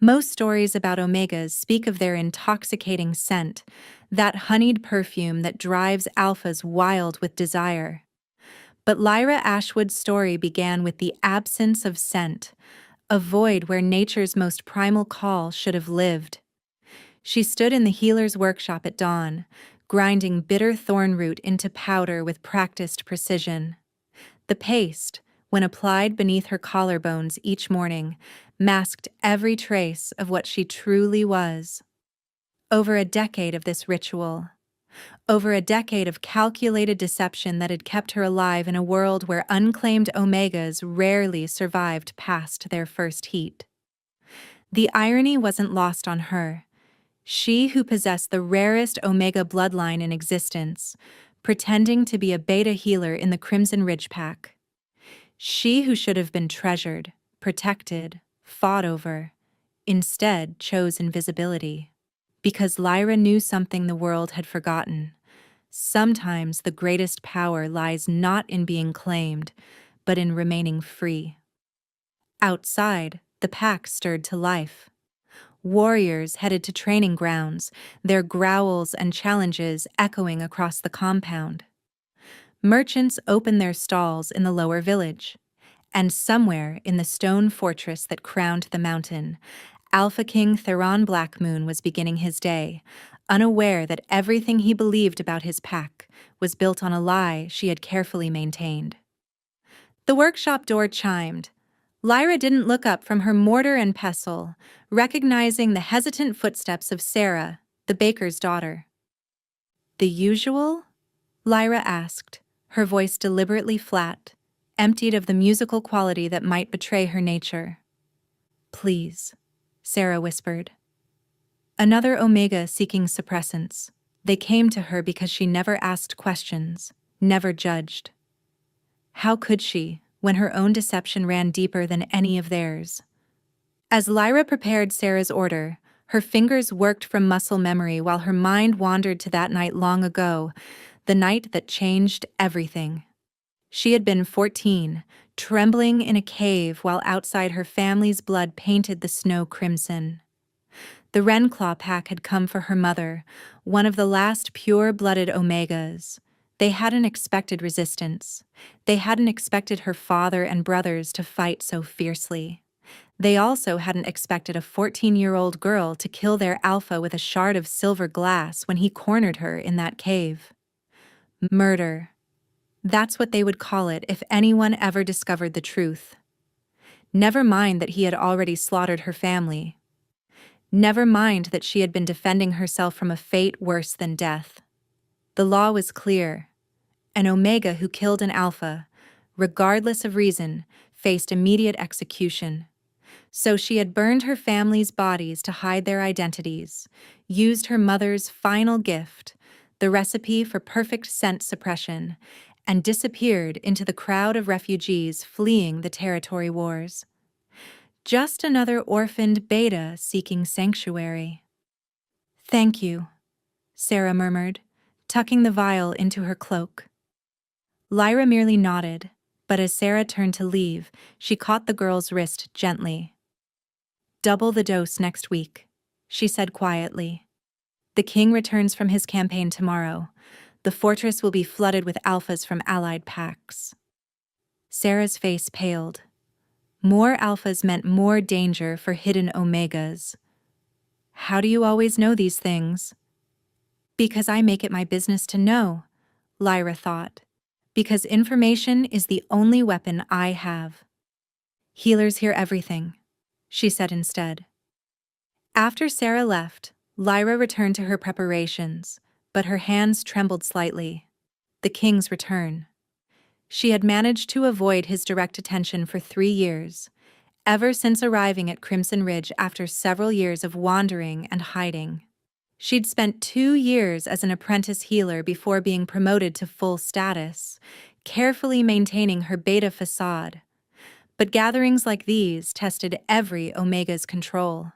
Most stories about omegas speak of their intoxicating scent, that honeyed perfume that drives alphas wild with desire. But Lyra Ashwood's story began with the absence of scent, a void where nature's most primal call should have lived. She stood in the healer's workshop at dawn, grinding bitter thorn root into powder with practiced precision. The paste, when applied beneath her collarbones each morning, masked every trace of what she truly was. Over a decade of this ritual, over a decade of calculated deception that had kept her alive in a world where unclaimed omegas rarely survived past their first heat. The irony wasn't lost on her. She who possessed the rarest omega bloodline in existence, pretending to be a beta healer in the Crimson Ridge Pack. She who should have been treasured, protected, fought over, instead chose invisibility. Because Lyra knew something the world had forgotten. Sometimes the greatest power lies not in being claimed, but in remaining free. Outside, the pack stirred to life. Warriors headed to training grounds, their growls and challenges echoing across the compound. Merchants opened their stalls in the lower village. And somewhere in the stone fortress that crowned the mountain, Alpha King Theron Blackmoon was beginning his day, unaware that everything he believed about his pack was built on a lie she had carefully maintained. The workshop door chimed. Lyra didn't look up from her mortar and pestle, recognizing the hesitant footsteps of Sarah, the baker's daughter. "The usual?" Lyra asked, her voice deliberately flat, emptied of the musical quality that might betray her nature. "Please," Sarah whispered. Another omega seeking suppressants. They came to her because she never asked questions, never judged. How could she, when her own deception ran deeper than any of theirs? As Lyra prepared Sarah's order, her fingers worked from muscle memory while her mind wandered to that night long ago, the night that changed everything. She had been 14, trembling in a cave while outside her family's blood painted the snow crimson. The Wrenclaw pack had come for her mother, one of the last pure-blooded omegas. They hadn't expected resistance. They hadn't expected her father and brothers to fight so fiercely. They also hadn't expected a 14-year-old girl to kill their alpha with a shard of silver glass when he cornered her in that cave. Murder. That's what they would call it if anyone ever discovered the truth. Never mind that he had already slaughtered her family. Never mind that she had been defending herself from a fate worse than death. The law was clear. An omega who killed an alpha, regardless of reason, faced immediate execution. So she had burned her family's bodies to hide their identities, used her mother's final gift, the recipe for perfect scent suppression, and disappeared into the crowd of refugees fleeing the territory wars. Just another orphaned beta seeking sanctuary. "Thank you," Sarah murmured, tucking the vial into her cloak. Lyra merely nodded, but as Sarah turned to leave, she caught the girl's wrist gently. "Double the dose next week," she said quietly. "The king returns from his campaign tomorrow. The fortress will be flooded with alphas from allied packs." Sarah's face paled. More alphas meant more danger for hidden omegas. "How do you always know these things?" "Because I make it my business to know," Lyra thought. "Because information is the only weapon I have." "Healers hear everything," she said instead. After Sarah left, Lyra returned to her preparations, but her hands trembled slightly. The king's return. She had managed to avoid his direct attention for 3 years, ever since arriving at Crimson Ridge after several years of wandering and hiding. She'd spent 2 years as an apprentice healer before being promoted to full status, carefully maintaining her beta facade. But gatherings like these tested every omega's control.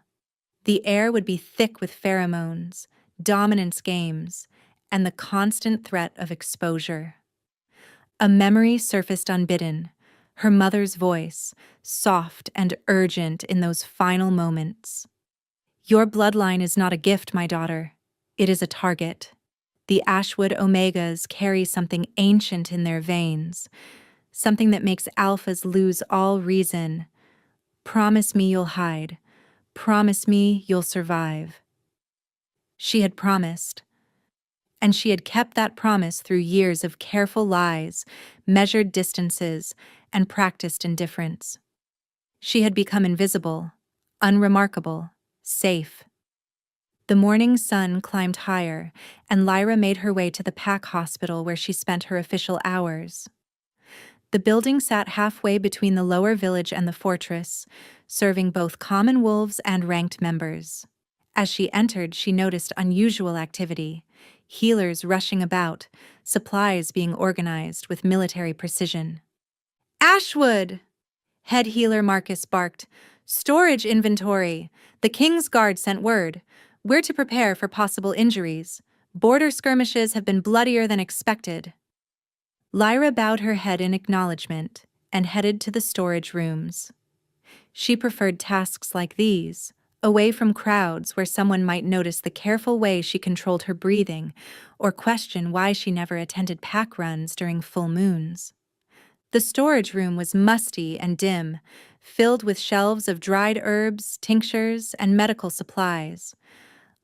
The air would be thick with pheromones, dominance games, and the constant threat of exposure. A memory surfaced unbidden, her mother's voice, soft and urgent in those final moments. Your bloodline is not a gift, my daughter. It is a target. The Ashwood Omegas carry something ancient in their veins, something that makes alphas lose all reason. Promise me you'll hide. Promise me you'll survive. She had promised. And she had kept that promise through years of careful lies, measured distances, and practiced indifference. She had become invisible, unremarkable, safe. The morning sun climbed higher, and Lyra made her way to the pack hospital where she spent her official hours. The building sat halfway between the lower village and the fortress, serving both common wolves and ranked members. As she entered, she noticed unusual activity, healers rushing about, supplies being organized with military precision. Ashwood! Head healer Marcus barked. Storage inventory! The King's Guard sent word. We're to prepare for possible injuries. Border skirmishes have been bloodier than expected. Lyra bowed her head in acknowledgement and headed to the storage rooms. She preferred tasks like these, away from crowds where someone might notice the careful way she controlled her breathing or question why she never attended pack runs during full moons. The storage room was musty and dim, filled with shelves of dried herbs, tinctures, and medical supplies.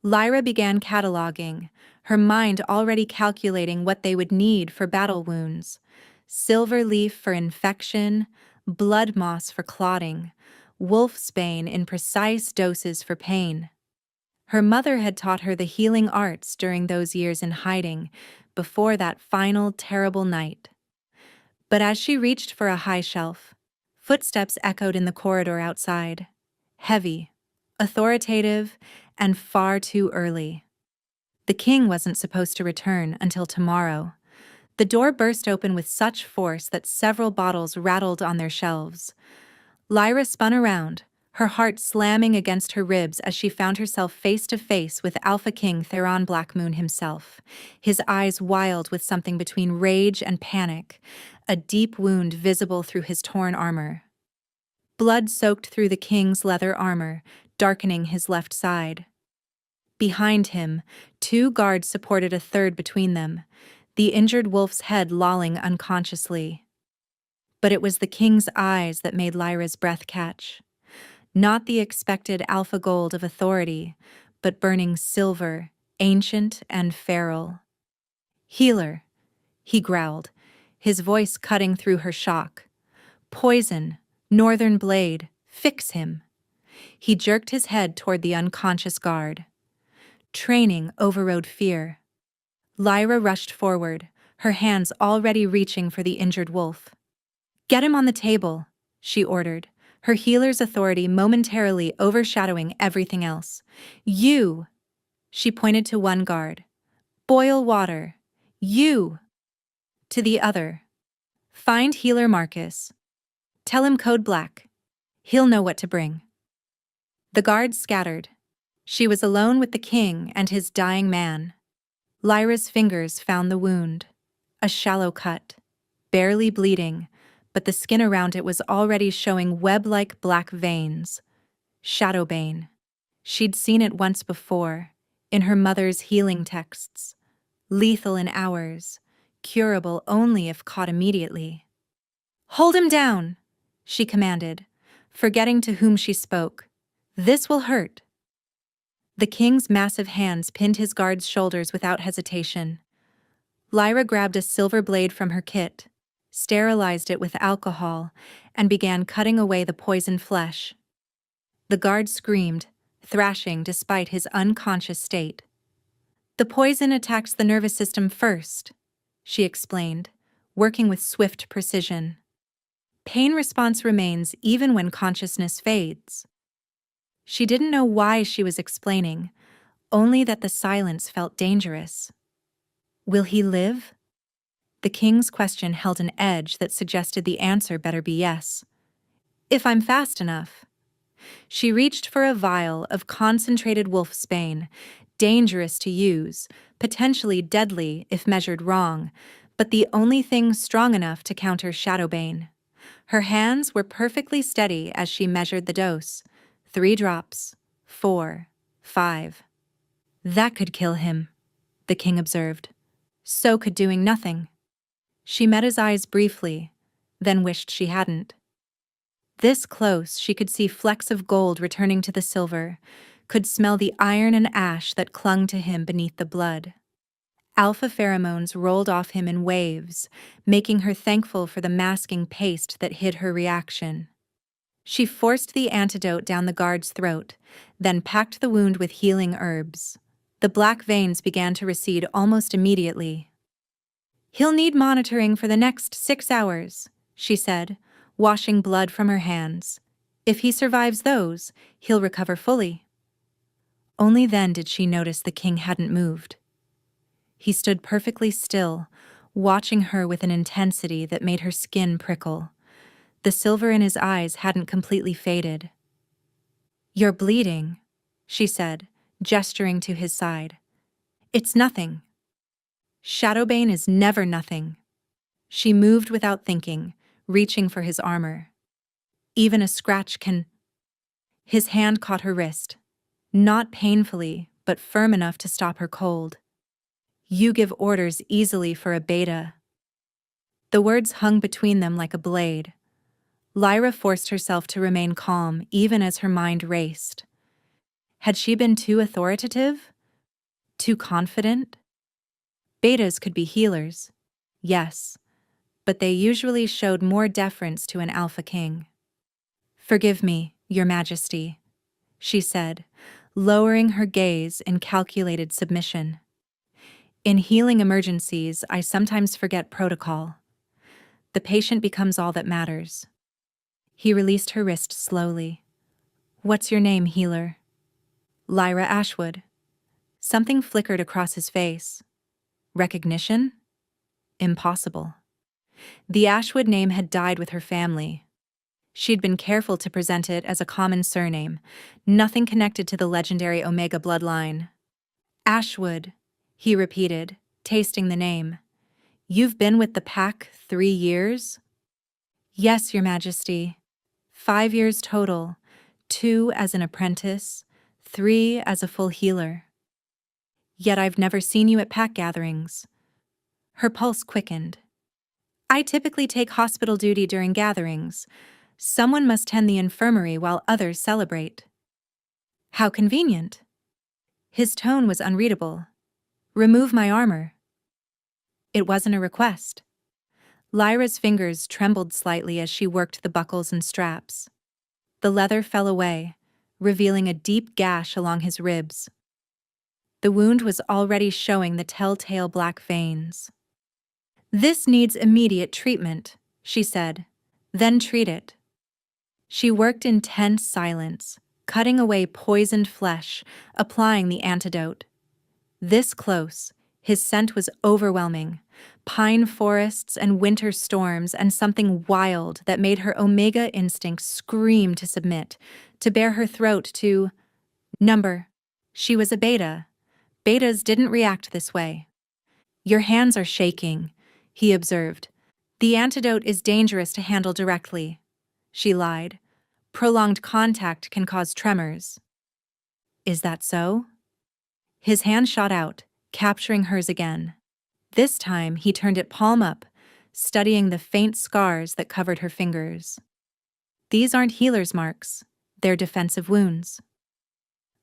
Lyra began cataloging, her mind already calculating what they would need for battle wounds. Silver leaf for infection, blood moss for clotting, wolfsbane in precise doses for pain. Her mother had taught her the healing arts during those years in hiding, before that final terrible night. But as she reached for a high shelf, footsteps echoed in the corridor outside, heavy, authoritative, and far too early. The king wasn't supposed to return until tomorrow. The door burst open with such force that several bottles rattled on their shelves. Lyra spun around, her heart slamming against her ribs as she found herself face to face with Alpha King Theron Blackmoon himself, his eyes wild with something between rage and panic, a deep wound visible through his torn armor. Blood soaked through the king's leather armor, darkening his left side. Behind him, 2 guards supported a third between them, the injured wolf's head lolling unconsciously. But it was the king's eyes that made Lyra's breath catch. Not the expected alpha gold of authority, but burning silver, ancient and feral. Healer, he growled, his voice cutting through her shock. Poison, northern blade, fix him. He jerked his head toward the unconscious guard. Training overrode fear. Lyra rushed forward, her hands already reaching for the injured wolf. Get him on the table, she ordered, her healer's authority momentarily overshadowing everything else. You! She pointed to one guard. Boil water. You! To the other. Find healer Marcus. Tell him code black. He'll know what to bring. The guards scattered. She was alone with the king and his dying man. Lyra's fingers found the wound. A shallow cut, barely bleeding, but the skin around it was already showing web-like black veins. Shadowbane. She'd seen it once before, in her mother's healing texts. Lethal in hours, curable only if caught immediately. Hold him down, she commanded, forgetting to whom she spoke. This will hurt. The king's massive hands pinned his guard's shoulders without hesitation. Lyra grabbed a silver blade from her kit, sterilized it with alcohol, and began cutting away the poisoned flesh. The guard screamed, thrashing despite his unconscious state. The poison attacks the nervous system first, she explained, working with swift precision. Pain response remains even when consciousness fades. She didn't know why she was explaining, only that the silence felt dangerous. Will he live? The king's question held an edge that suggested the answer better be yes. If I'm fast enough. She reached for a vial of concentrated wolfsbane, dangerous to use, potentially deadly if measured wrong, but the only thing strong enough to counter Shadowbane. Her hands were perfectly steady as she measured the dose. 3 drops, 4, 5. That could kill him, the king observed. So could doing nothing. She met his eyes briefly, then wished she hadn't. This close, she could see flecks of gold returning to the silver, could smell the iron and ash that clung to him beneath the blood. Alpha pheromones rolled off him in waves, making her thankful for the masking paste that hid her reaction. She forced the antidote down the guard's throat, then packed the wound with healing herbs. The black veins began to recede almost immediately. "He'll need monitoring for the next 6 hours," she said, washing blood from her hands. "If he survives those, he'll recover fully." Only then did she notice the king hadn't moved. He stood perfectly still, watching her with an intensity that made her skin prickle. The silver in his eyes hadn't completely faded. "You're bleeding," she said, gesturing to his side. "It's nothing." "Shadowbane is never nothing." She moved without thinking, reaching for his armor. "Even a scratch can—" His hand caught her wrist. Not painfully, but firm enough to stop her cold. "You give orders easily for a beta." The words hung between them like a blade. Lyra forced herself to remain calm even as her mind raced. Had she been too authoritative? Too confident? Betas could be healers, yes, but they usually showed more deference to an alpha king. "Forgive me, Your Majesty," she said, lowering her gaze in calculated submission. "In healing emergencies, I sometimes forget protocol. The patient becomes all that matters." He released her wrist slowly. "What's your name, healer?" "Lyra Ashwood." Something flickered across his face. Recognition? Impossible. The Ashwood name had died with her family. She'd been careful to present it as a common surname, nothing connected to the legendary Omega bloodline. "Ashwood," he repeated, tasting the name. "You've been with the pack 3 years?" "Yes, Your Majesty. 5 years total, 2 as an apprentice, 3 as a full healer. Yet I've never seen you at pack gatherings." Her pulse quickened. "I typically take hospital duty during gatherings. Someone must tend the infirmary while others celebrate." "How convenient." His tone was unreadable. "Remove my armor." It wasn't a request. Lyra's fingers trembled slightly as she worked the buckles and straps. The leather fell away, revealing a deep gash along his ribs. The wound was already showing the telltale black veins. "This needs immediate treatment," she said. "Then treat it." She worked in tense silence, cutting away poisoned flesh, applying the antidote. This close, his scent was overwhelming. Pine forests and winter storms and something wild that made her Omega instinct scream to submit, to bare her throat to number. She was a beta. Betas didn't react this way. "Your hands are shaking," he observed. "The antidote is dangerous to handle directly." She lied. "Prolonged contact can cause tremors." "Is that so?" His hand shot out, capturing hers again. This time he turned it palm up, studying the faint scars that covered her fingers. "These aren't healer's marks. They're defensive wounds."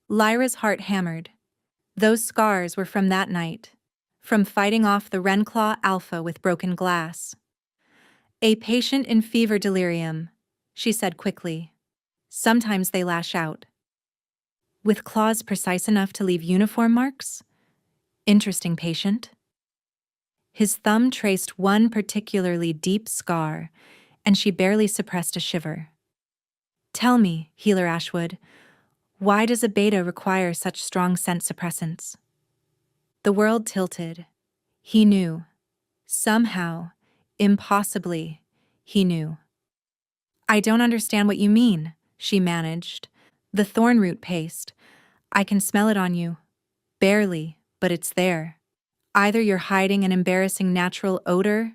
Lyra's heart hammered. Those scars were from that night, from fighting off the Renclaw Alpha with broken glass. "A patient in fever delirium," she said quickly. "Sometimes they lash out." "With claws precise enough to leave uniform marks? Interesting patient." His thumb traced one particularly deep scar, and she barely suppressed a shiver. "Tell me, Healer Ashwood, why does a beta require such strong scent suppressants?" The world tilted. He knew. Somehow, impossibly, he knew. "I don't understand what you mean," she managed. "The thornroot paste. I can smell it on you. Barely, but it's there. Either you're hiding an embarrassing natural odor,"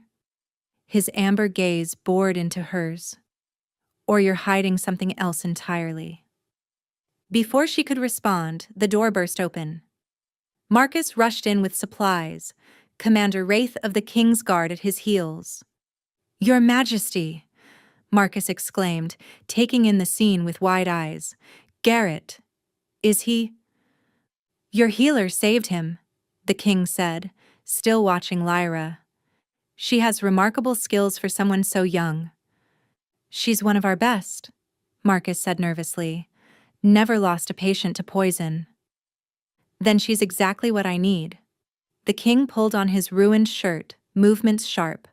his amber gaze bored into hers, "or you're hiding something else entirely." Before she could respond, the door burst open. Marcus rushed in with supplies, Commander Wraith of the King's Guard at his heels. "Your Majesty!" Marcus exclaimed, taking in the scene with wide eyes. "Garrett, is he?" "Your healer saved him," the king said, still watching Lyra. "She has remarkable skills for someone so young." "She's one of our best," Marcus said nervously. "Never lost a patient to poison." "Then she's exactly what I need." The king pulled on his ruined shirt, movements sharp.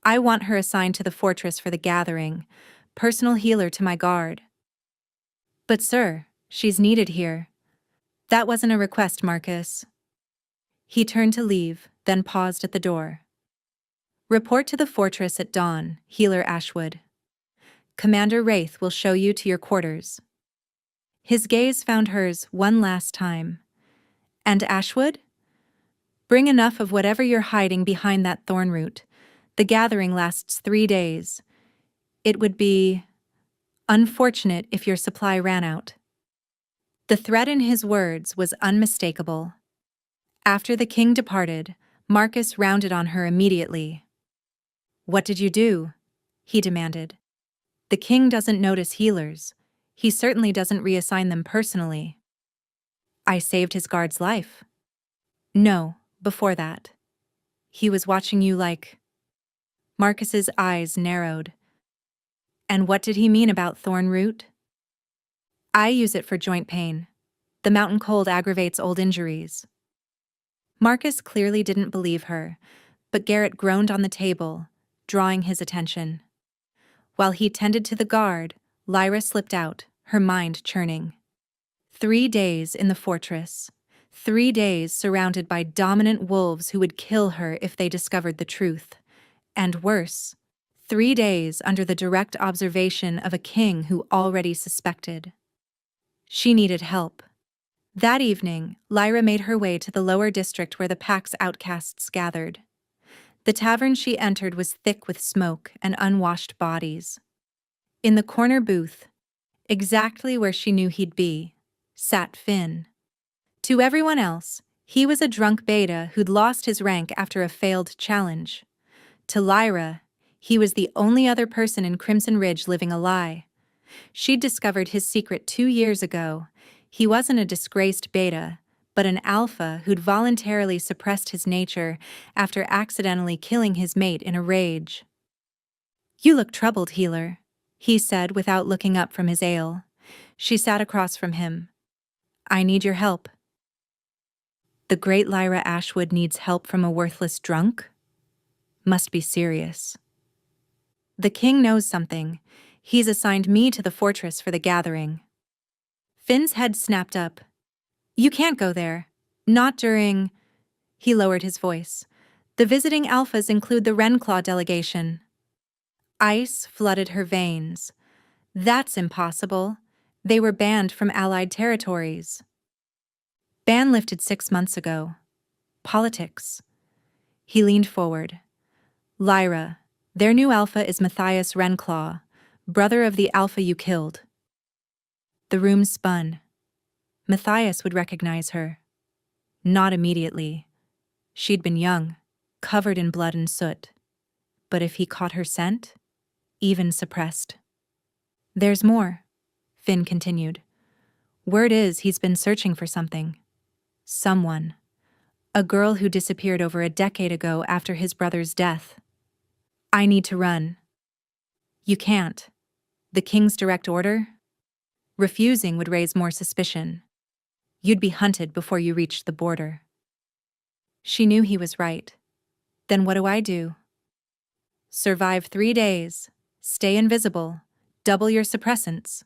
"I want her assigned to the fortress for the gathering, personal healer to my guard." "But sir, she's needed here." "That wasn't a request, Marcus." He turned to leave, then paused at the door. "Report to the fortress at dawn, Healer Ashwood. Commander Wraith will show you to your quarters." His gaze found hers one last time. "And Ashwood? Bring enough of whatever you're hiding behind that thorn root. The gathering lasts 3 days. It would be unfortunate if your supply ran out." The threat in his words was unmistakable. After the king departed, Marcus rounded on her immediately. "What did you do?" he demanded. "The king doesn't notice healers. He certainly doesn't reassign them personally." "I saved his guard's life." "No, before that. He was watching you like—" Marcus's eyes narrowed. "And what did he mean about thorn root?" "I use it for joint pain. The mountain cold aggravates old injuries." Marcus clearly didn't believe her, but Garrett groaned on the table, drawing his attention. While he tended to the guard, Lyra slipped out, her mind churning. 3 days in the fortress. 3 days surrounded by dominant wolves who would kill her if they discovered the truth. And worse, 3 days under the direct observation of a king who already suspected. She needed help. That evening, Lyra made her way to the lower district where the pack's outcasts gathered. The tavern she entered was thick with smoke and unwashed bodies. In the corner booth, exactly where she knew he'd be, sat Finn. To everyone else, he was a drunk beta who'd lost his rank after a failed challenge. To Lyra, he was the only other person in Crimson Ridge living a lie. She'd discovered his secret 2 years ago. He wasn't a disgraced beta, but an alpha who'd voluntarily suppressed his nature after accidentally killing his mate in a rage. "You look troubled, healer," he said without looking up from his ale. She sat across from him. "I need your help." The great Lyra Ashwood needs help from a worthless drunk? Must be serious. "The king knows something. He's assigned me to the fortress for the gathering." Finn's head snapped up. "You can't go there. Not during—" He lowered his voice. "The visiting alphas include the Wrenclaw delegation." Ice flooded her veins. "That's impossible. They were banned from allied territories." "Ban lifted 6 months ago. Politics." He leaned forward. "Lyra, their new alpha is Matthias Wrenclaw, brother of the alpha you killed." The room spun. Matthias would recognize her. Not immediately. She'd been young, covered in blood and soot. But if he caught her scent, even suppressed. "There's more," Finn continued. "Word is he's been searching for something. Someone. A girl who disappeared over a decade ago after his brother's death. I need to run." "You can't. The king's direct order?" "Refusing would raise more suspicion. You'd be hunted before you reached the border." She knew he was right. "Then what do I do?" "Survive 3 days. Stay invisible. Double your suppressants."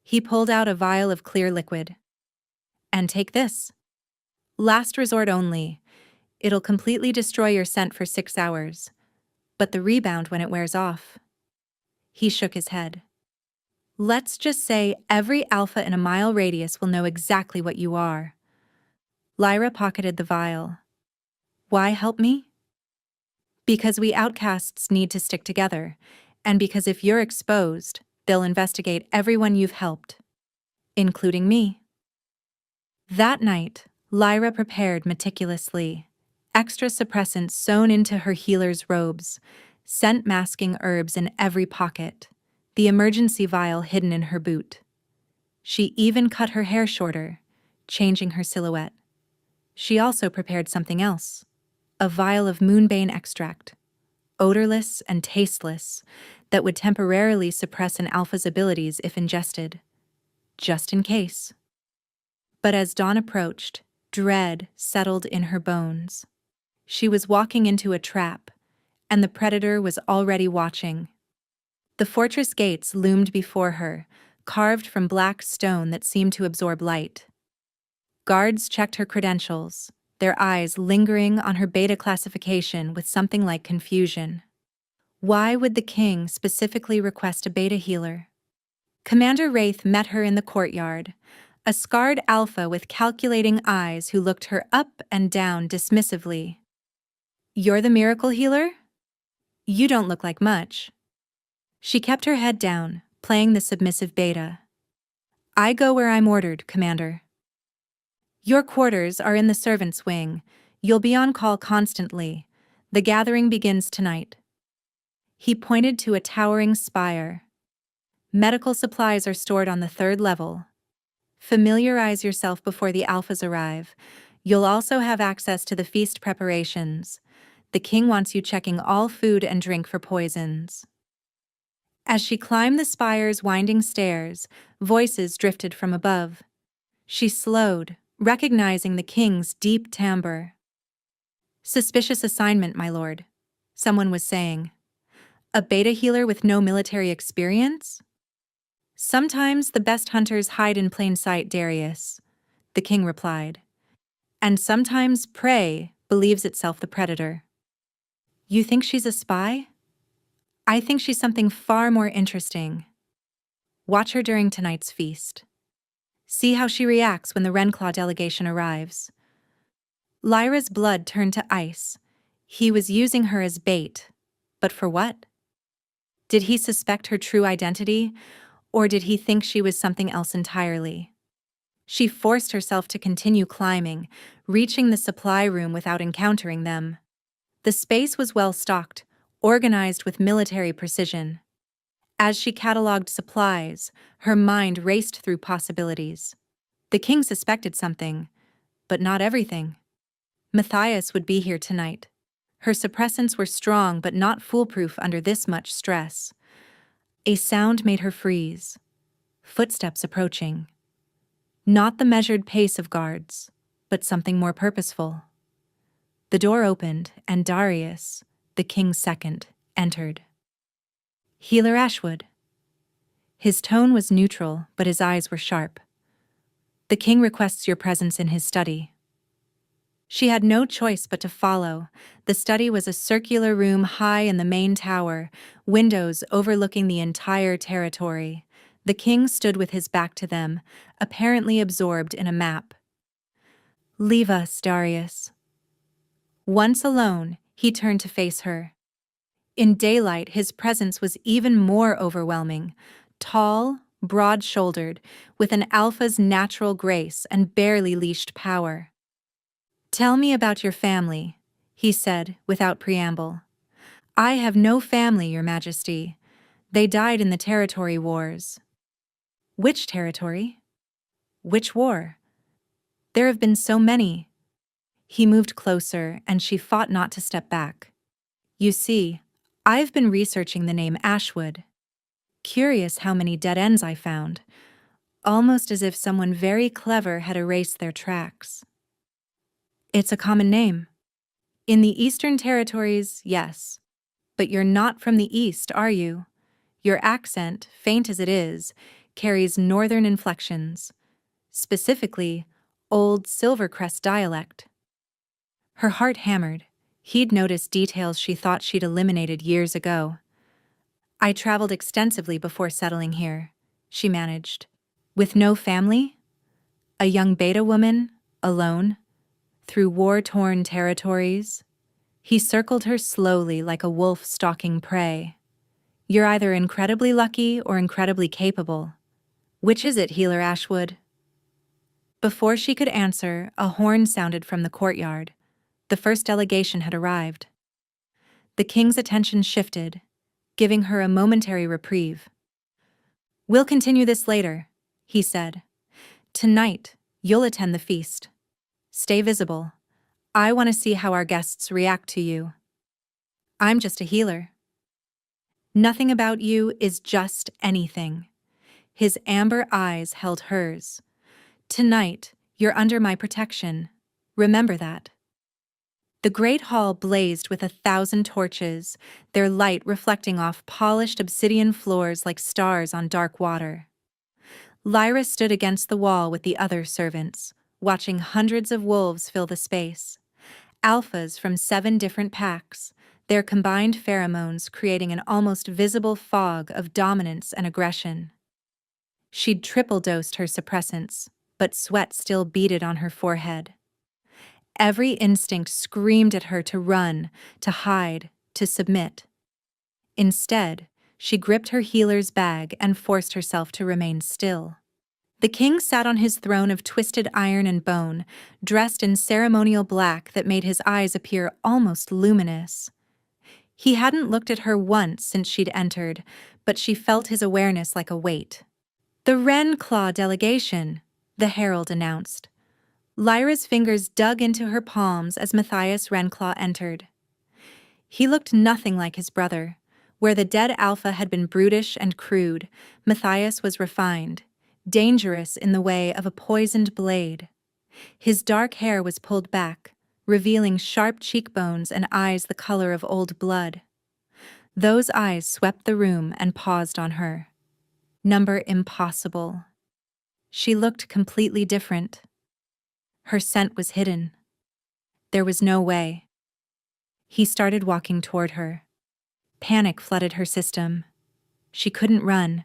He pulled out a vial of clear liquid. "And take this. Last resort only. It'll completely destroy your scent for 6 hours. But the rebound when it wears off." He shook his head. "Let's just say every alpha in a mile radius will know exactly what you are." Lyra pocketed the vial. "Why help me?" "Because we outcasts need to stick together, and because if you're exposed, they'll investigate everyone you've helped." including me. That night, Lyra prepared meticulously, extra suppressants sewn into her healer's robes, scent-masking herbs in every pocket, the emergency vial hidden in her boot. She even cut her hair shorter, changing her silhouette. She also prepared something else, a vial of moonbane extract, odorless and tasteless, that would temporarily suppress an alpha's abilities if ingested, just in case. But as dawn approached, dread settled in her bones. She was walking into a trap, and the predator was already watching. The fortress gates loomed before her, carved from black stone that seemed to absorb light. Guards checked her credentials, their eyes lingering on her beta classification with something like confusion. Why would the king specifically request a beta healer? Commander Wraith met her in the courtyard, a scarred alpha with calculating eyes who looked her up and down dismissively. "You're the miracle healer? You don't look like much." She kept her head down, playing the submissive beta. "I go where I'm ordered, Commander." "Your quarters are in the servants' wing. You'll be on call constantly. The gathering begins tonight." He pointed to a towering spire. "Medical supplies are stored on the 3rd level. Familiarize yourself before the alphas arrive. You'll also have access to the feast preparations. The king wants you checking all food and drink for poisons." As she climbed the spire's winding stairs, voices drifted from above. She slowed, recognizing the king's deep timbre. "Suspicious assignment, my lord," someone was saying. "A beta healer with no military experience?" "Sometimes the best hunters hide in plain sight, Darius," the king replied. "And sometimes prey believes itself the predator." "You think she's a spy?" "I think she's something far more interesting. Watch her during tonight's feast. See how she reacts when the Renclaw delegation arrives." Lyra's blood turned to ice. He was using her as bait. But for what? Did he suspect her true identity, or did he think she was something else entirely? She forced herself to continue climbing, reaching the supply room without encountering them. The space was well stocked, organized with military precision. As she cataloged supplies, her mind raced through possibilities. The king suspected something, but not everything. Matthias would be here tonight. Her suppressants were strong but not foolproof under this much stress. A sound made her freeze. Footsteps approaching. Not the measured pace of guards, but something more purposeful. The door opened, and Darius, the king's second, entered. "Healer Ashwood." His tone was neutral, but his eyes were sharp. "The king requests your presence in his study." She had no choice but to follow. The study was a circular room high in the main tower, windows overlooking the entire territory. The king stood with his back to them, apparently absorbed in a map. "Leave us, Darius." Once alone, he turned to face her. In daylight, his presence was even more overwhelming. Tall, broad-shouldered, with an alpha's natural grace and barely leashed power. "Tell me about your family," he said, without preamble. "I have no family, Your Majesty. They died in the territory wars." "Which territory? Which war? There have been so many." He moved closer, and she fought not to step back. "You see, I've been researching the name Ashwood. Curious how many dead ends I found, almost as if someone very clever had erased their tracks." "It's a common name. In the Eastern Territories, yes. But you're not from the East, are you? Your accent, faint as it is, carries northern inflections. Specifically, Old Silvercrest dialect." Her heart hammered. He'd noticed details she thought she'd eliminated years ago. "I traveled extensively before settling here," she managed. "With no family? A young beta woman, alone, through war-torn territories?" He circled her slowly like a wolf stalking prey. "You're either incredibly lucky or incredibly capable. Which is it, Healer Ashwood? Before she could answer, a horn sounded from the courtyard. The first delegation had arrived. The king's attention shifted, giving her a momentary reprieve. "We'll continue this later," he said. "Tonight, you'll attend the feast. Stay visible. I want to see how our guests react to you." "I'm just a healer." "Nothing about you is just anything." His amber eyes held hers. "Tonight, you're under my protection. Remember that." The great hall blazed with 1,000 torches, their light reflecting off polished obsidian floors like stars on dark water. Lyra stood against the wall with the other servants, watching hundreds of wolves fill the space. Alphas from 7 different packs, their combined pheromones creating an almost visible fog of dominance and aggression. She'd triple-dosed her suppressants, but sweat still beaded on her forehead. Every instinct screamed at her to run, to hide, to submit. Instead, she gripped her healer's bag and forced herself to remain still. The king sat on his throne of twisted iron and bone, dressed in ceremonial black that made his eyes appear almost luminous. He hadn't looked at her once since she'd entered, but she felt his awareness like a weight. "The Wren Claw delegation," the herald announced. Lyra's fingers dug into her palms as Matthias Wrenclaw entered. He looked nothing like his brother. Where the dead alpha had been brutish and crude, Matthias was refined, dangerous in the way of a poisoned blade. His dark hair was pulled back, revealing sharp cheekbones and eyes the color of old blood. Those eyes swept the room and paused on her. Number impossible. She looked completely different. Her scent was hidden. There was no way. He started walking toward her. Panic flooded her system. She couldn't run.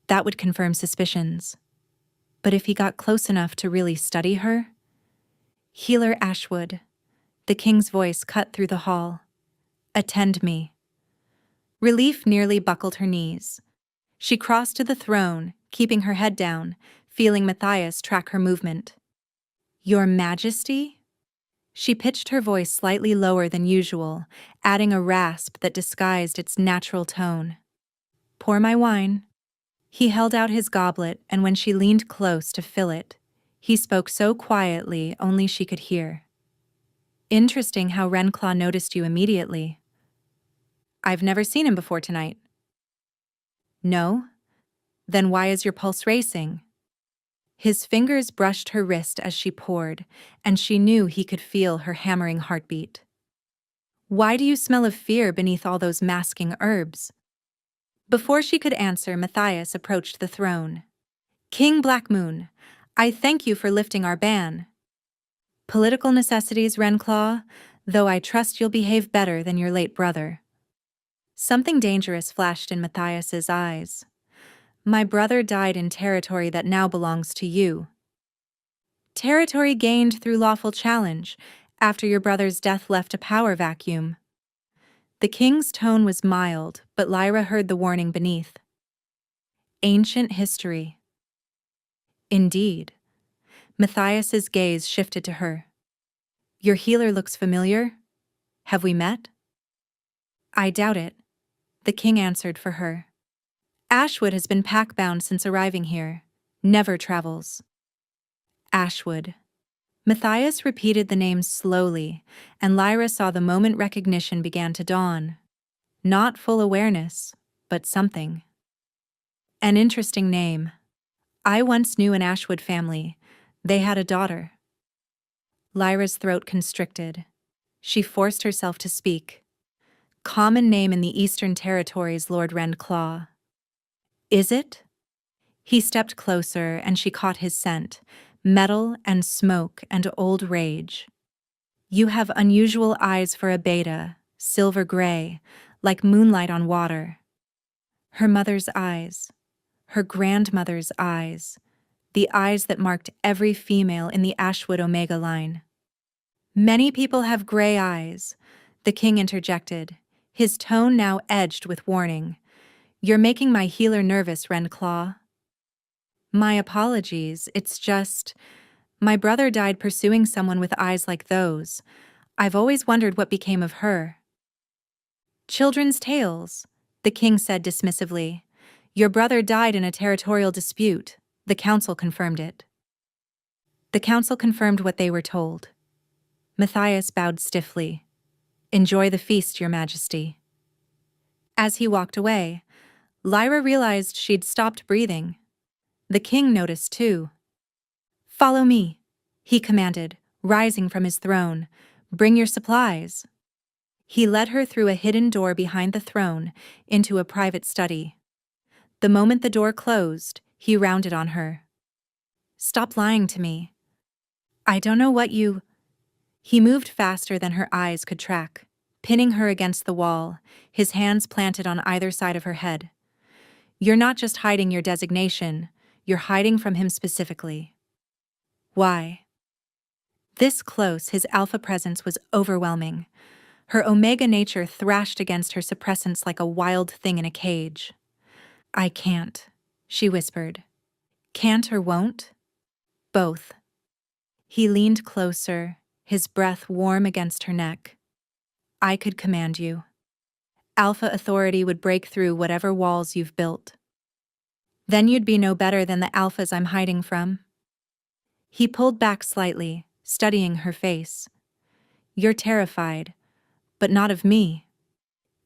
That would confirm suspicions. But if he got close enough to really study her? "Healer Ashwood," the king's voice cut through the hall. "Attend me." Relief nearly buckled her knees. She crossed to the throne, keeping her head down, feeling Matthias track her movement. "Your Majesty?" She pitched her voice slightly lower than usual, adding a rasp that disguised its natural tone. "Pour my wine." He held out his goblet, and when she leaned close to fill it, he spoke so quietly only she could hear. "Interesting how Wrenclaw noticed you immediately." "I've never seen him before tonight." "No? Then why is your pulse racing?" His fingers brushed her wrist as she poured, and she knew he could feel her hammering heartbeat. "Why do you smell of fear beneath all those masking herbs?" Before she could answer, Matthias approached the throne. "King Blackmoon, I thank you for lifting our ban." "Political necessities, Wrenclaw, though I trust you'll behave better than your late brother." Something dangerous flashed in Matthias's eyes. "My brother died in territory that now belongs to you." "Territory gained through lawful challenge, after your brother's death left a power vacuum." The king's tone was mild, but Lyra heard the warning beneath. "Ancient history." "Indeed." Matthias's gaze shifted to her. "Your healer looks familiar. Have we met?" "I doubt it," the king answered for her. "Ashwood has been pack-bound since arriving here. Never travels." Ashwood. Matthias repeated the name slowly, and Lyra saw the moment recognition began to dawn. Not full awareness, but something. An interesting name. I once knew an Ashwood family. They had a daughter. Lyra's throat constricted. She forced herself to speak. "Common name in the Eastern Territories, Lord Wrenclaw." "Is it?" He stepped closer, and she caught his scent, metal and smoke and old rage. "You have unusual eyes for a beta, silver gray, like moonlight on water." Her mother's eyes, her grandmother's eyes, the eyes that marked every female in the Ashwood Omega line. "Many people have gray eyes," the king interjected, his tone now edged with warning. "You're making my healer nervous, Wrenclaw." My apologies, it's just, my brother died pursuing someone with eyes like those. I've always wondered what became of her. Children's tales, the king said dismissively. Your brother died in a territorial dispute. The council confirmed it. The council confirmed what they were told. Matthias bowed stiffly. Enjoy the feast, Your Majesty. As he walked away, Lyra realized she'd stopped breathing. The king noticed too. Follow me, he commanded, rising from his throne. Bring your supplies. He led her through a hidden door behind the throne into a private study. The moment the door closed, he rounded on her. Stop lying to me. I don't know what you... He moved faster than her eyes could track, pinning her against the wall, his hands planted on either side of her head. You're not just hiding your designation, you're hiding from him specifically. Why? This close, his alpha presence was overwhelming. Her omega nature thrashed against her suppressants like a wild thing in a cage. I can't, she whispered. Can't or won't? Both. He leaned closer, his breath warm against her neck. I could command you. Alpha authority would break through whatever walls you've built. Then you'd be no better than the alphas I'm hiding from. He pulled back slightly, studying her face. You're terrified, but not of me.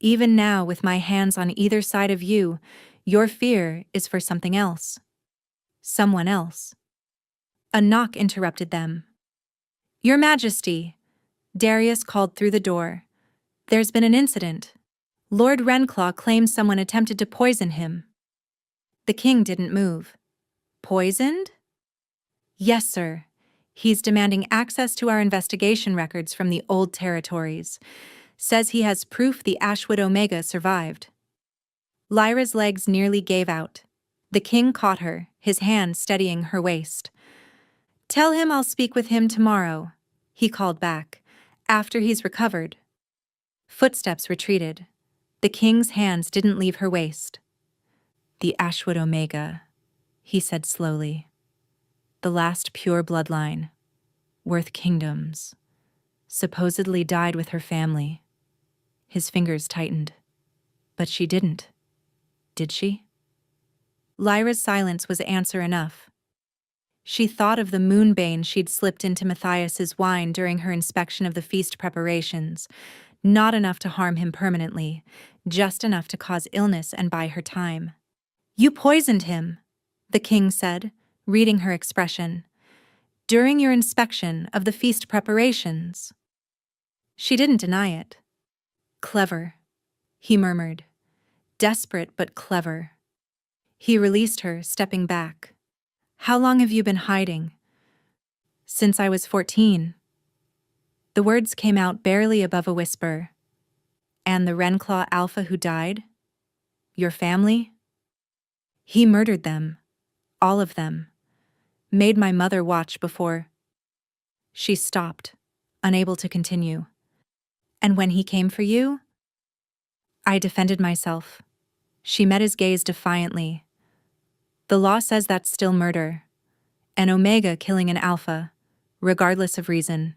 Even now, with my hands on either side of you, your fear is for something else. Someone else. A knock interrupted them. Your Majesty, Darius called through the door. There's been an incident. Lord Renclaw claims someone attempted to poison him. The king didn't move. Poisoned? Yes, sir. He's demanding access to our investigation records from the old territories. Says he has proof the Ashwood Omega survived. Lyra's legs nearly gave out. The king caught her, his hand steadying her waist. Tell him I'll speak with him tomorrow, he called back, after he's recovered. Footsteps retreated. The king's hands didn't leave her waist. The Ashwood Omega, he said slowly. The last pure bloodline, worth kingdoms, supposedly died with her family. His fingers tightened. But she didn't. Did she? Lyra's silence was answer enough. She thought of the moonbane she'd slipped into Matthias's wine during her inspection of the feast preparations. Not enough to harm him permanently, just enough to cause illness and buy her time. You poisoned him, the king said, reading her expression. During your inspection of the feast preparations. She didn't deny it. Clever, he murmured. Desperate but clever. He released her, stepping back. How long have you been hiding? Since I was 14. The words came out barely above a whisper. And the Renclaw Alpha who died? Your family? He murdered them. All of them. Made my mother watch before. She stopped, unable to continue. And when he came for you? I defended myself. She met his gaze defiantly. The law says that's still murder. An Omega killing an Alpha, regardless of reason.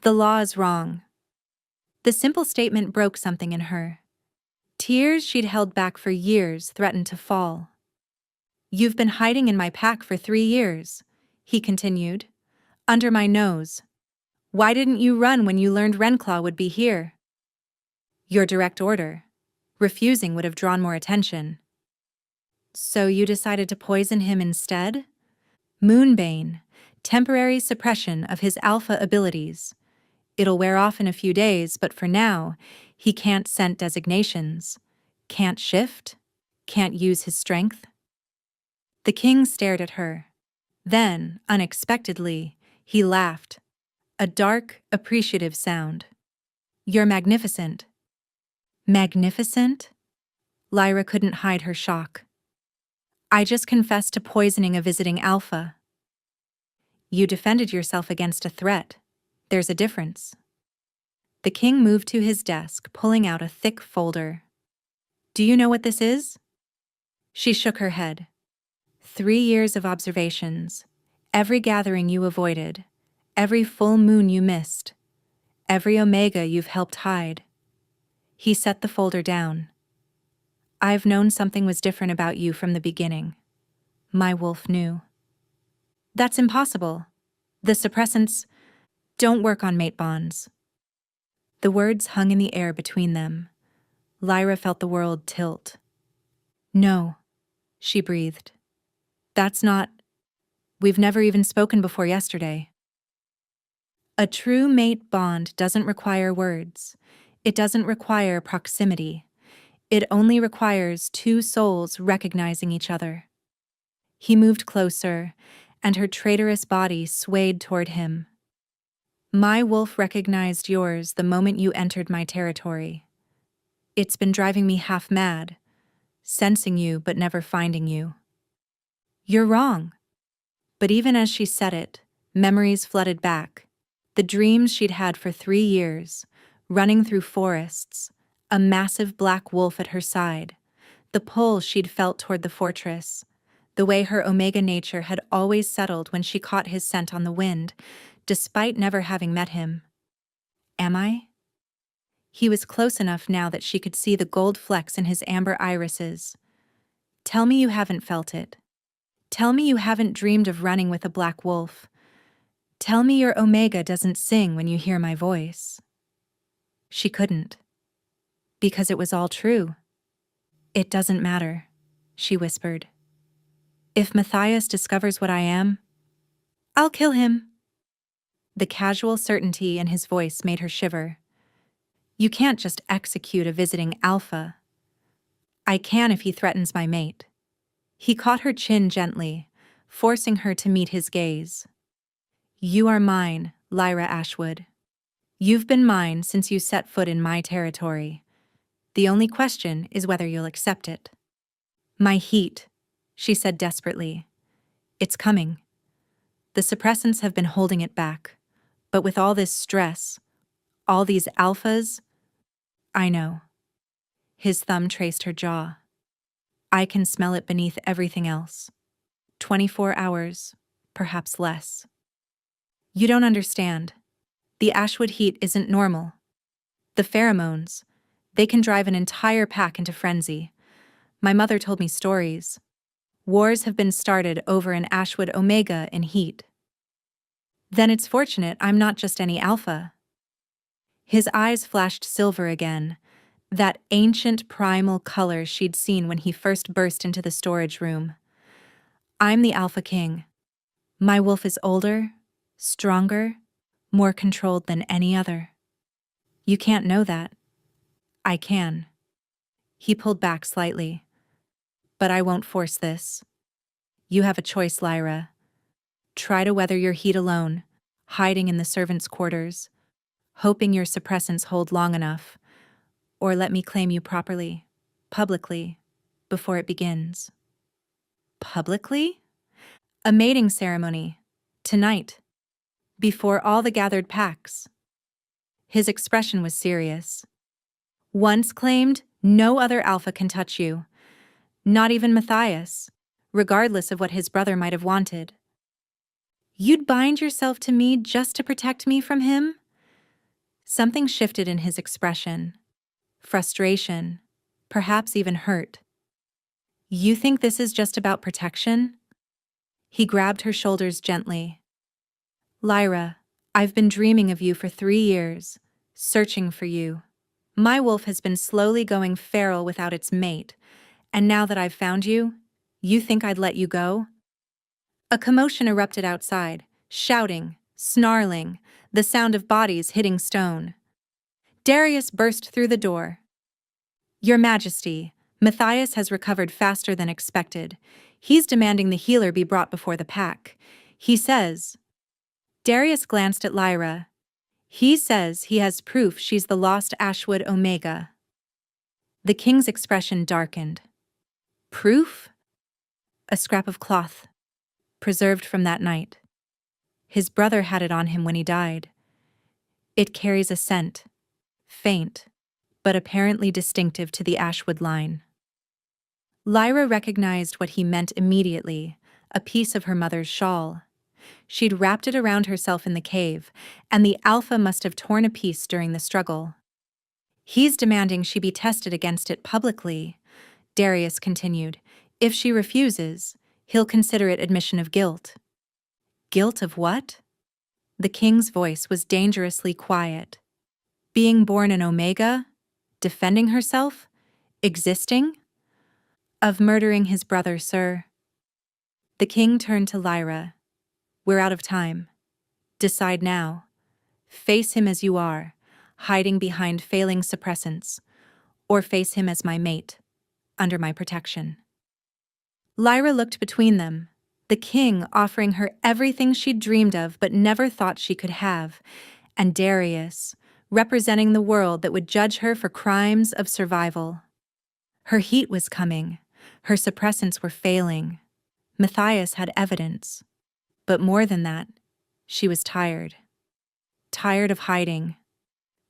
The law is wrong. The simple statement broke something in her. Tears she'd held back for years threatened to fall. You've been hiding in my pack for 3 years, he continued. Under my nose. Why didn't you run when you learned Renclaw would be here? Your direct order. Refusing would have drawn more attention. So you decided to poison him instead? Moonbane, temporary suppression of his alpha abilities. It'll wear off in a few days, but for now, he can't scent designations, can't shift, can't use his strength. The king stared at her. Then, unexpectedly, he laughed. A dark, appreciative sound. You're magnificent. Magnificent? Lyra couldn't hide her shock. I just confessed to poisoning a visiting alpha. You defended yourself against a threat. There's a difference. The king moved to his desk, pulling out a thick folder. Do you know what this is? She shook her head. 3 years of observations, every gathering you avoided, every full moon you missed, every omega you've helped hide. He set the folder down. I've known something was different about you from the beginning. My wolf knew. That's impossible. The suppressants don't work on mate bonds. The words hung in the air between them. Lyra felt the world tilt. No, she breathed. That's not. We've never even spoken before yesterday. A true mate bond doesn't require words. It doesn't require proximity. It only requires two souls recognizing each other. He moved closer, and her traitorous body swayed toward him. My wolf recognized yours the moment you entered my territory. It's been driving me half mad, sensing you but never finding you. You're wrong. But even as she said it, memories flooded back. The dreams she'd had for 3 years, running through forests, a massive black wolf at her side, the pull she'd felt toward the fortress, the way her omega nature had always settled when she caught his scent on the wind, despite never having met him. Am I? He was close enough now that she could see the gold flecks in his amber irises. Tell me you haven't felt it. Tell me you haven't dreamed of running with a black wolf. Tell me your omega doesn't sing when you hear my voice. She couldn't. Because it was all true. It doesn't matter, she whispered. If Matthias discovers what I am, I'll kill him. The casual certainty in his voice made her shiver. You can't just execute a visiting alpha. I can if he threatens my mate. He caught her chin gently, forcing her to meet his gaze. You are mine, Lyra Ashwood. You've been mine since you set foot in my territory. The only question is whether you'll accept it. My heat, she said desperately. It's coming. The suppressants have been holding it back. But with all this stress, all these alphas, I know. His thumb traced her jaw. I can smell it beneath everything else. 24 hours, perhaps less. You don't understand. The Ashwood heat isn't normal. The pheromones, they can drive an entire pack into frenzy. My mother told me stories. Wars have been started over an Ashwood omega in heat. Then it's fortunate I'm not just any alpha. His eyes flashed silver again, that ancient primal color she'd seen when he first burst into the storage room. I'm the Alpha King. My wolf is older, stronger, more controlled than any other. You can't know that. I can. He pulled back slightly. But I won't force this. You have a choice, Lyra. Try to weather your heat alone, hiding in the servants' quarters, hoping your suppressants hold long enough, or let me claim you properly, publicly, before it begins. Publicly? A mating ceremony. Tonight. Before all the gathered packs. His expression was serious. Once claimed, no other alpha can touch you. Not even Matthias, regardless of what his brother might have wanted. You'd bind yourself to me just to protect me from him? Something shifted in his expression. Frustration, perhaps even hurt. You think this is just about protection? He grabbed her shoulders gently. Lyra, I've been dreaming of you for 3 years, searching for you. My wolf has been slowly going feral without its mate, and now that I've found you, you think I'd let you go? A commotion erupted outside, shouting, snarling, the sound of bodies hitting stone. Darius burst through the door. Your Majesty, Matthias has recovered faster than expected. He's demanding the healer be brought before the pack. He says... Darius glanced at Lyra. He says he has proof she's the lost Ashwood Omega. The king's expression darkened. Proof? A scrap of cloth, preserved from that night. His brother had it on him when he died. It carries a scent, faint, but apparently distinctive to the Ashwood line. Lyra recognized what he meant immediately, a piece of her mother's shawl. She'd wrapped it around herself in the cave, and the Alpha must have torn a piece during the struggle. He's demanding she be tested against it publicly, Darius continued. If she refuses, he'll consider it admission of guilt. Guilt of what? The king's voice was dangerously quiet. Being born an Omega? Defending herself? Existing? Of murdering his brother, sir. The king turned to Lyra. We're out of time. Decide now. Face him as you are, hiding behind failing suppressants, or face him as my mate, under my protection. Lyra looked between them, the king offering her everything she'd dreamed of but never thought she could have, and Darius, representing the world that would judge her for crimes of survival. Her heat was coming, her suppressants were failing. Matthias had evidence. But more than that, she was tired. Tired of hiding.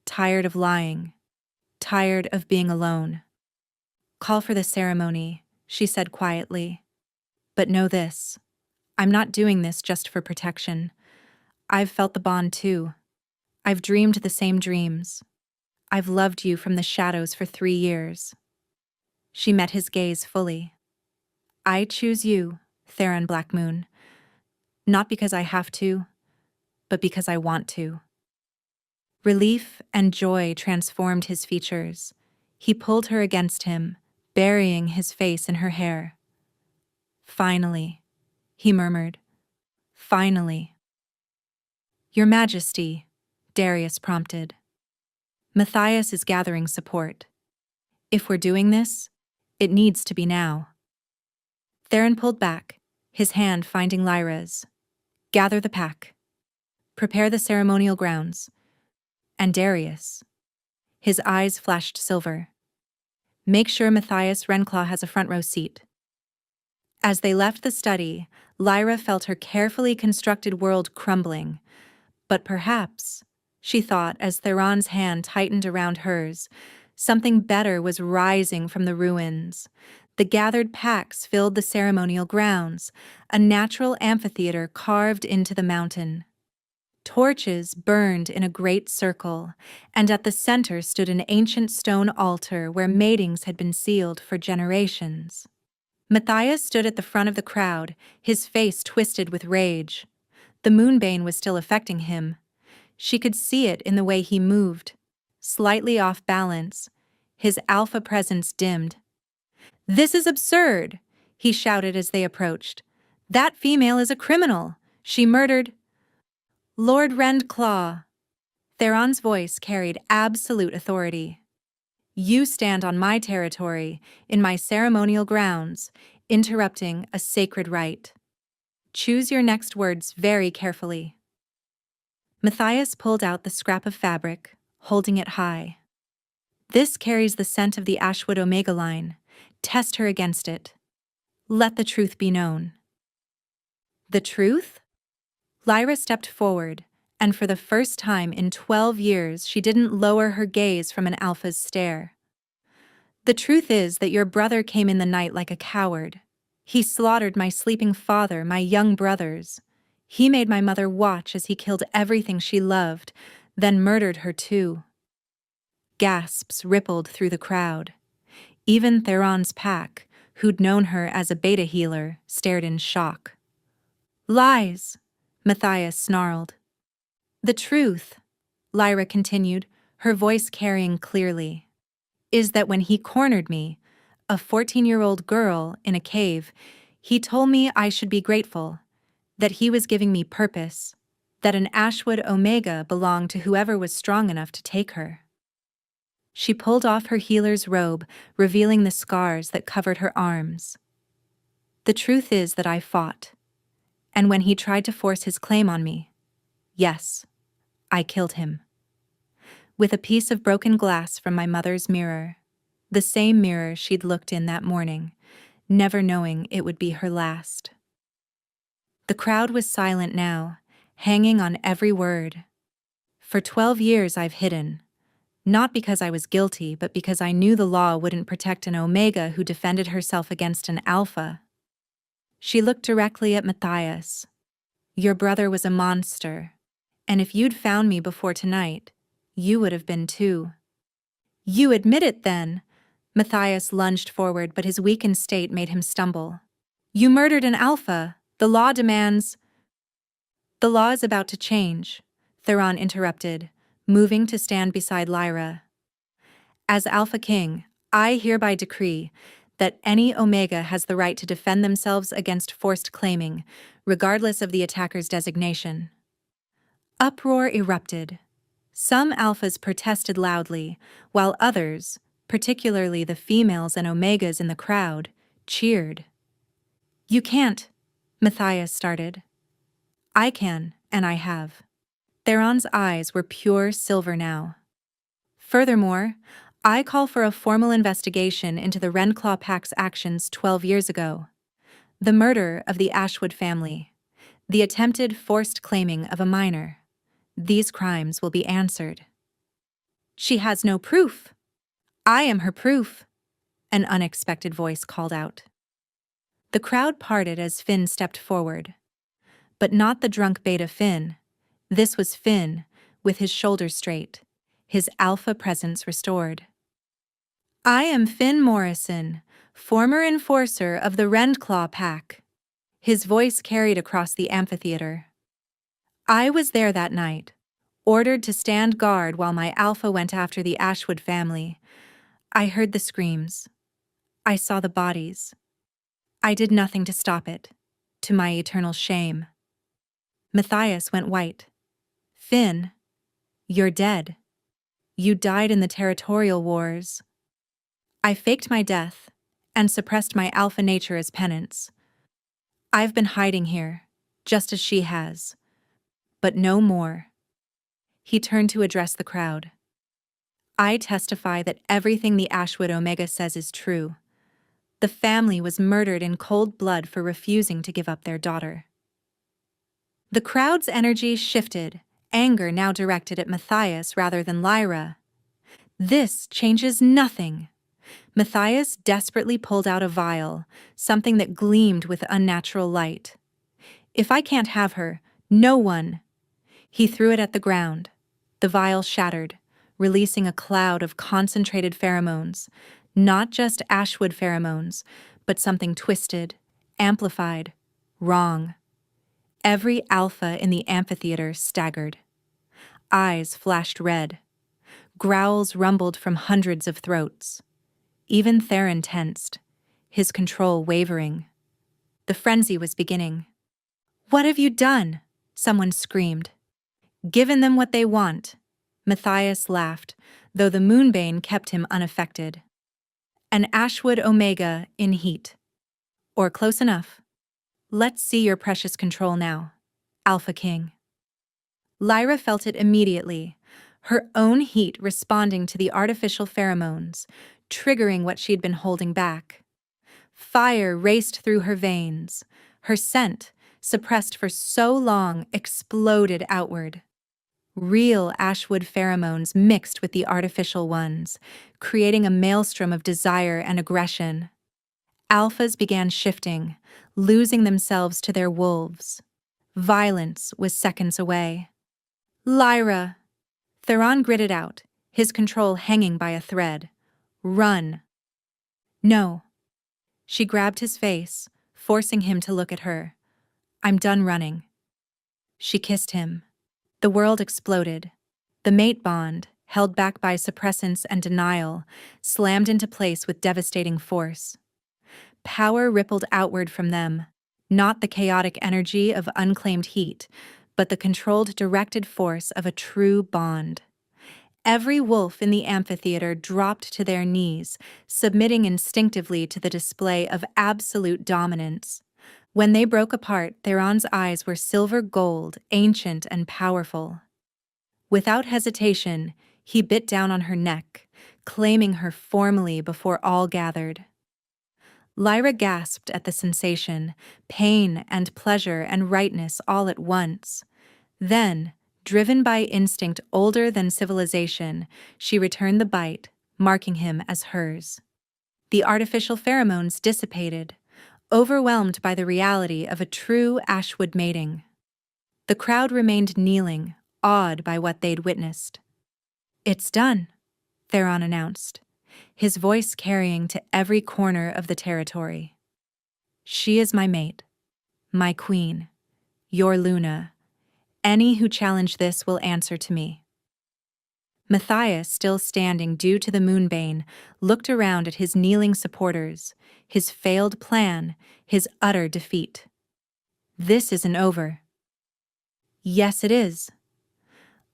Tired of lying. Tired of being alone. Call for the ceremony, she said quietly. But know this, I'm not doing this just for protection. I've felt the bond too. I've dreamed the same dreams. I've loved you from the shadows for 3 years. She met his gaze fully. I choose you, Theron Blackmoon. Not because I have to, but because I want to. Relief and joy transformed his features. He pulled her against him, burying his face in her hair. Finally, he murmured. Finally. Your Majesty, Darius prompted. Matthias is gathering support. If we're doing this, it needs to be now. Theron pulled back, his hand finding Lyra's. Gather the pack. Prepare the ceremonial grounds. And Darius. His eyes flashed silver. Make sure Matthias Renclaw has a front row seat. As they left the study, Lyra felt her carefully constructed world crumbling. But perhaps, she thought as Theron's hand tightened around hers, something better was rising from the ruins. The gathered packs filled the ceremonial grounds, a natural amphitheater carved into the mountain. Torches burned in a great circle, and at the center stood an ancient stone altar where matings had been sealed for generations. Matthias stood at the front of the crowd, his face twisted with rage. The moonbane was still affecting him. She could see it in the way he moved, slightly off balance, his alpha presence dimmed. This is absurd, he shouted as they approached. That female is a criminal. She murdered Lord Rendclaw. Theron's voice carried absolute authority. You stand on my territory, in my ceremonial grounds, interrupting a sacred rite. Choose your next words very carefully. Matthias pulled out the scrap of fabric, holding it high. This carries the scent of the Ashwood Omega line. Test her against it. Let the truth be known. The truth? Lyra stepped forward, and for the first time in 12 years she didn't lower her gaze from an alpha's stare. The truth is that your brother came in the night like a coward. He slaughtered my sleeping father, my young brothers. He made my mother watch as he killed everything she loved, then murdered her too. Gasps rippled through the crowd. Even Theron's pack, who'd known her as a beta healer, stared in shock. Lies, Matthias snarled. The truth, Lyra continued, her voice carrying clearly, is that when he cornered me, a 14-year-old girl in a cave, he told me I should be grateful, that he was giving me purpose, that an Ashwood Omega belonged to whoever was strong enough to take her. She pulled off her healer's robe, revealing the scars that covered her arms. The truth is that I fought, and when he tried to force his claim on me, yes, I killed him. With a piece of broken glass from my mother's mirror, the same mirror she'd looked in that morning, never knowing it would be her last. The crowd was silent now, hanging on every word. For 12 years I've hidden, not because I was guilty, but because I knew the law wouldn't protect an Omega who defended herself against an Alpha. She looked directly at Matthias. Your brother was a monster, and if you'd found me before tonight, you would have been too. You admit it then. Matthias lunged forward, but his weakened state made him stumble. You murdered an alpha. The law demands. The law is about to change, Theron interrupted, moving to stand beside Lyra. As Alpha King, I hereby decree that any Omega has the right to defend themselves against forced claiming, regardless of the attacker's designation. Uproar erupted. Some Alphas protested loudly, while others, particularly the females and Omegas in the crowd, cheered. You can't, Matthias started. I can, and I have. Theron's eyes were pure silver now. Furthermore, I call for a formal investigation into the Rendclaw Pack's actions 12 years ago. The murder of the Ashwood family. The attempted forced claiming of a minor. These crimes will be answered. She has no proof. I am her proof, an unexpected voice called out. The crowd parted as Finn stepped forward. But not the drunk beta Finn. This was Finn, with his shoulders straight, his alpha presence restored. I am Finn Morrison, former enforcer of the Rendclaw Pack. His voice carried across the amphitheater. I was there that night, ordered to stand guard while my alpha went after the Ashwood family. I heard the screams. I saw the bodies. I did nothing to stop it, to my eternal shame. Matthias went white. Finn, you're dead. You died in the territorial wars. I faked my death and suppressed my alpha nature as penance. I've been hiding here, just as she has. But no more. He turned to address the crowd. I testify that everything the Ashwood Omega says is true. The family was murdered in cold blood for refusing to give up their daughter. The crowd's energy shifted, anger now directed at Matthias rather than Lyra. This changes nothing. Matthias desperately pulled out a vial, something that gleamed with unnatural light. If I can't have her, no one. He threw it at the ground. The vial shattered, releasing a cloud of concentrated pheromones, not just Ashwood pheromones, but something twisted, amplified, wrong. Every alpha in the amphitheater staggered. Eyes flashed red. Growls rumbled from hundreds of throats. Even Theron tensed, his control wavering. The frenzy was beginning. What have you done? Someone screamed. Given them what they want. Matthias laughed, though the Moonbane kept him unaffected. An Ashwood Omega in heat. Or close enough. Let's see your precious control now, Alpha King. Lyra felt it immediately, her own heat responding to the artificial pheromones, triggering what she'd been holding back. Fire raced through her veins. Her scent, suppressed for so long, exploded outward. Real Ashwood pheromones mixed with the artificial ones, creating a maelstrom of desire and aggression. Alphas began shifting, losing themselves to their wolves. Violence was seconds away. Lyra! Theron gritted out, his control hanging by a thread. Run! No. She grabbed his face, forcing him to look at her. I'm done running. She kissed him. The world exploded. The mate bond, held back by suppressants and denial, slammed into place with devastating force. Power rippled outward from them, not the chaotic energy of unclaimed heat, but the controlled, directed force of a true bond. Every wolf in the amphitheater dropped to their knees, submitting instinctively to the display of absolute dominance. When they broke apart, Theron's eyes were silver gold, ancient and powerful. Without hesitation, he bit down on her neck, claiming her formally before all gathered. Lyra gasped at the sensation, pain and pleasure and rightness all at once. Then, driven by instinct older than civilization, she returned the bite, marking him as hers. The artificial pheromones dissipated. overwhelmed by the reality of a true Ashwood mating. The crowd remained kneeling, awed by what they'd witnessed. "It's done," Theron announced, his voice carrying to every corner of the territory. "She is my mate, my queen, your Luna. Any who challenge this will answer to me." Matthias, still standing due to the moonbane, looked around at his kneeling supporters, his failed plan, his utter defeat. "This isn't over." "Yes, it is."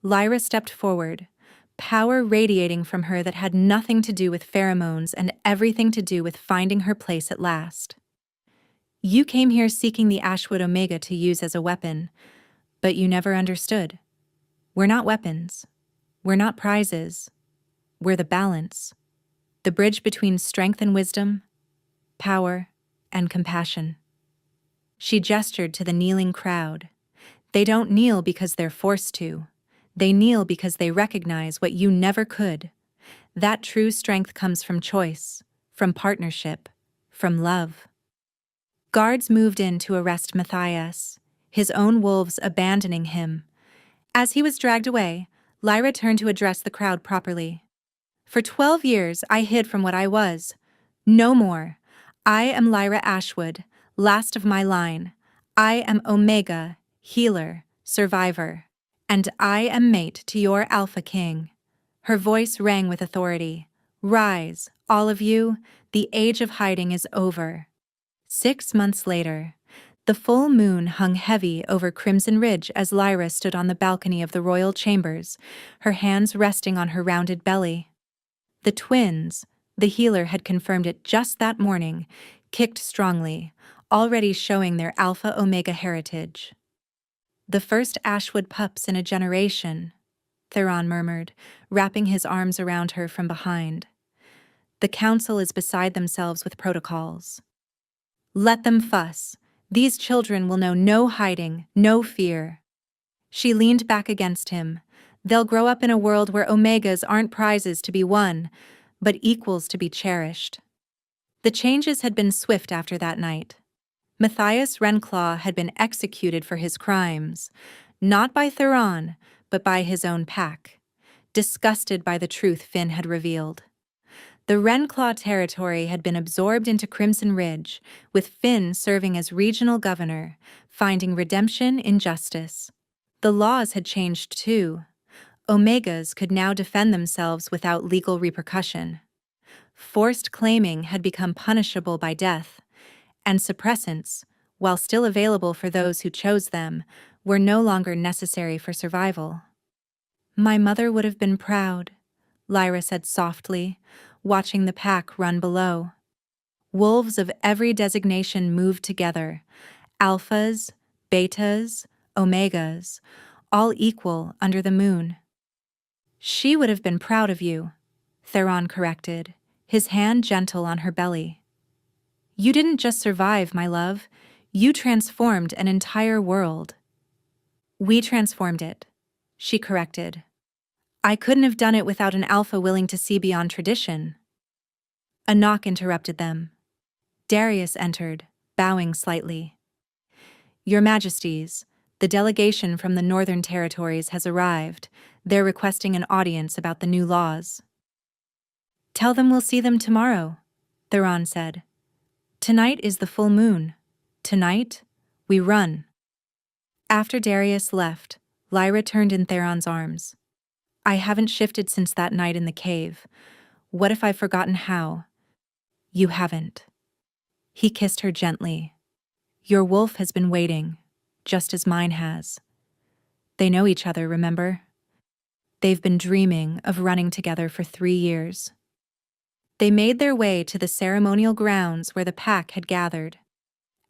Lyra stepped forward, power radiating from her that had nothing to do with pheromones and everything to do with finding her place at last. "You came here seeking the Ashwood Omega to use as a weapon, but you never understood. We're not weapons. We're not prizes. We're the balance. The bridge between strength and wisdom, power and compassion." She gestured to the kneeling crowd. "They don't kneel because they're forced to. They kneel because they recognize what you never could. That true strength comes from choice, from partnership, from love." Guards moved in to arrest Matthias, his own wolves abandoning him. As he was dragged away, Lyra turned to address the crowd properly. "For 12 years I hid from what I was. No more. I am Lyra Ashwood, last of my line. I am Omega, healer, survivor. And I am mate to your Alpha King." Her voice rang with authority. "Rise, all of you. The age of hiding is over." 6 months later, the full moon hung heavy over Crimson Ridge as Lyra stood on the balcony of the royal chambers, her hands resting on her rounded belly. The twins, the healer had confirmed it just that morning, kicked strongly, already showing their Alpha-Omega heritage. "The first Ashwood pups in a generation," Theron murmured, wrapping his arms around her from behind. "The council is beside themselves with protocols. Let them fuss. These children will know no hiding, no fear." She leaned back against him. "They'll grow up in a world where Omegas aren't prizes to be won, but equals to be cherished." The changes had been swift after that night. Matthias Renclaw had been executed for his crimes, not by Theron, but by his own pack, disgusted by the truth Finn had revealed. The Renclaw territory had been absorbed into Crimson Ridge, with Finn serving as regional governor, finding redemption in justice. The laws had changed too. Omegas could now defend themselves without legal repercussion. Forced claiming had become punishable by death, and suppressants, while still available for those who chose them, were no longer necessary for survival. "My mother would have been proud," Lyra said softly, watching the pack run below. Wolves of every designation moved together, alphas, betas, omegas, all equal under the moon. "She would have been proud of you," Theron corrected, his hand gentle on her belly. "You didn't just survive, my love. You transformed an entire world." "We transformed it," she corrected. "I couldn't have done it without an alpha willing to see beyond tradition." A knock interrupted them. Darius entered, bowing slightly. "Your Majesties, the delegation from the Northern Territories has arrived. They're requesting an audience about the new laws." "Tell them we'll see them tomorrow," Theron said. "Tonight is the full moon. Tonight, we run." After Darius left, Lyra turned in Theron's arms. "I haven't shifted since that night in the cave. What if I've forgotten how?" "You haven't." He kissed her gently. "Your wolf has been waiting, just as mine has. They know each other, remember? They've been dreaming of running together for 3 years." They made their way to the ceremonial grounds where the pack had gathered.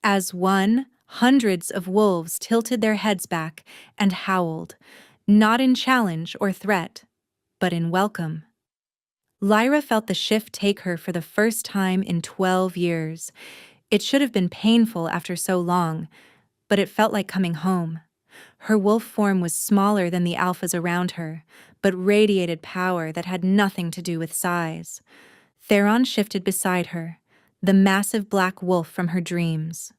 As one, hundreds of wolves tilted their heads back and howled, not in challenge or threat, but in welcome. Lyra felt the shift take her for the first time in 12 years. It should have been painful after so long, but it felt like coming home. Her wolf form was smaller than the alphas around her, but radiated power that had nothing to do with size. Theron shifted beside her, the massive black wolf from her dreams.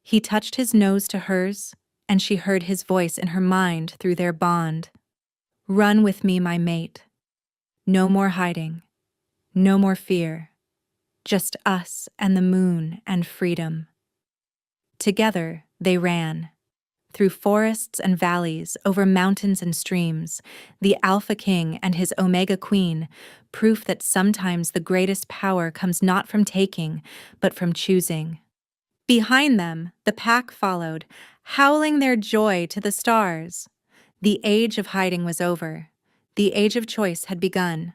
He touched his nose to hers, and she heard his voice in her mind through their bond. Run with me, my mate. No more hiding. No more fear. Just us and the moon and freedom. Together, they ran. Through forests and valleys, over mountains and streams, the Alpha King and his Omega Queen, proof that sometimes the greatest power comes not from taking, but from choosing. Behind them, the pack followed, howling their joy to the stars. The age of hiding was over. The age of choice had begun.